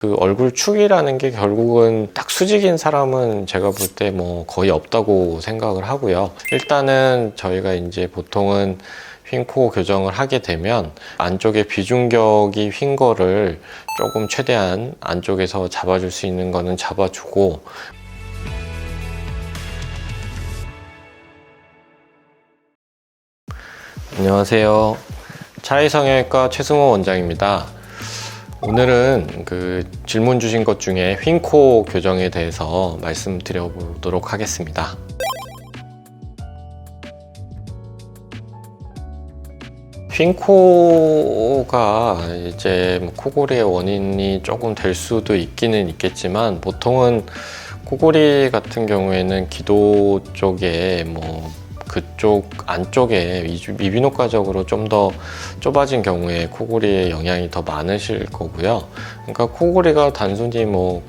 그 얼굴 축이라는 게 결국은 딱 수직인 사람은 제가 볼 때 뭐 거의 없다고 생각을 하고요. 일단은 저희가 이제 보통은 휜 코 교정을 하게 되면 안쪽에 비중격이 휜 거를 조금 최대한 안쪽에서 잡아줄 수 있는 거는 잡아주고, 안녕하세요. 차이성형외과 최승호 원장입니다. 오늘은 그 질문 주신 것 중에 휜 코 교정에 대해서 말씀드려 보도록 하겠습니다. 휜 코가 이제 코골이의 원인이 조금 될 수도 있기는 있겠지만, 보통은 코골이 같은 경우에는 기도 쪽에 그쪽 안쪽에 이비인후과적으로 좀 더 좁아진 경우에 코골이에 영향이 더 많으실 거고요. 그러니까 코골이가 단순히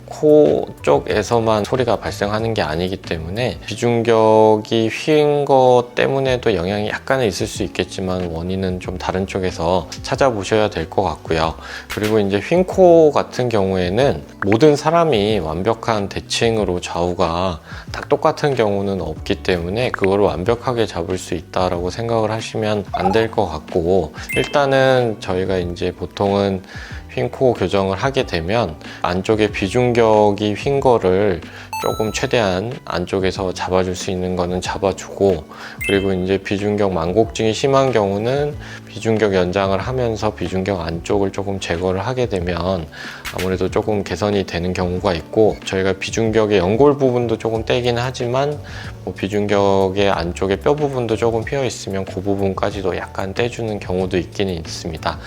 코 쪽에서만 소리가 발생하는 게 아니기 때문에 비중격이 휜 것 때문에도 영향이 약간은 있을 수 있겠지만, 원인은 좀 다른 쪽에서 찾아보셔야 될 것 같고요. 그리고 이제 휜 코 같은 경우에는 모든 사람이 완벽한 대칭으로 좌우가 딱 똑같은 경우는 없기 때문에 그거를 완벽하게 잡을 수 있다라고 생각을 하시면 안 될 것 같고, 일단은 저희가 이제 보통은 휜 코 교정을 하게 되면 안쪽에 비중격이 휜 거를 조금 최대한 안쪽에서 잡아줄 수 있는 거는 잡아주고, 그리고 이제 비중격 만곡증이 심한 경우는 비중격 연장을 하면서 비중격 안쪽을 조금 제거를 하게 되면 아무래도 조금 개선이 되는 경우가 있고, 저희가 비중격의 연골 부분도 조금 떼긴 하지만 비중격의 안쪽에 뼈 부분도 조금 휘어 있으면 그 부분까지도 약간 떼주는 경우도 있기는 있습니다.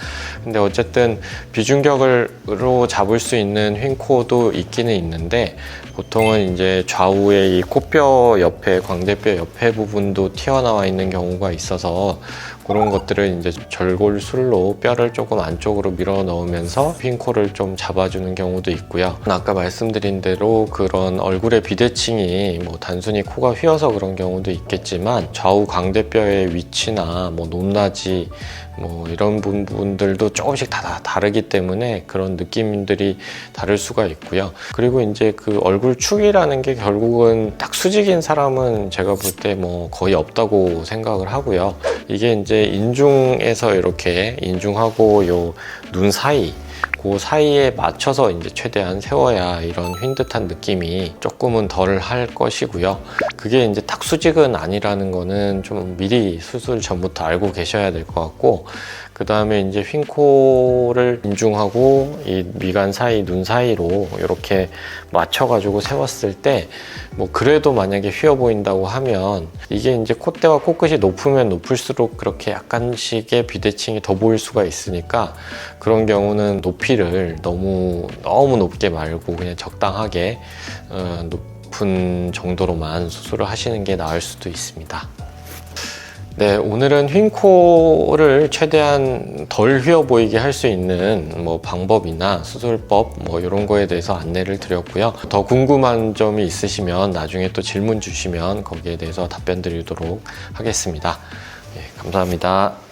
근데 어쨌든 비중격으로 잡을 수 있는 휜 코도 있기는 있는데, 보통은 이제 좌우에 이 코뼈 옆에, 광대뼈 옆에 부분도 튀어나와 있는 경우가 있어서 그런 것들을 이제 절골술로 뼈를 조금 안쪽으로 밀어 넣으면서 휜 코를 좀 잡아주는 경우도 있고요. 아까 말씀드린 대로 그런 얼굴의 비대칭이 단순히 코가 휘어서 그런 경우도 있겠지만, 좌우 광대뼈의 위치나 높낮이 이런 부분들도 조금씩 다 다르기 때문에 그런 느낌들이 다를 수가 있고요. 그리고 이제 그 얼굴 축이라는 게 결국은 딱 수직인 사람은 제가 볼 때 거의 없다고 생각을 하고요. 이게 이제 인중에서 이렇게 인중하고 요 눈 사이, 그 사이에 맞춰서 이제 최대한 세워야 이런 휜 듯한 느낌이 조금은 덜 할 것이고요. 그게 이제 탁 수직은 아니라는 거는 좀 미리 수술 전부터 알고 계셔야 될 것 같고, 그 다음에 이제 휜 코를 인중하고 이 미간 사이, 눈 사이로 이렇게 맞춰가지고 세웠을 때 그래도 만약에 휘어 보인다고 하면, 이게 이제 콧대와 코끝이 높으면 높을수록 그렇게 약간씩의 비대칭이 더 보일 수가 있으니까, 그런 경우는 높이를 너무 높게 말고 그냥 적당하게 높은 정도로만 수술을 하시는 게 나을 수도 있습니다. 네, 오늘은 휜 코를 최대한 덜 휘어 보이게 할 수 있는 방법이나 수술법 이런 거에 대해서 안내를 드렸고요. 더 궁금한 점이 있으시면 나중에 또 질문 주시면 거기에 대해서 답변 드리도록 하겠습니다. 네, 감사합니다.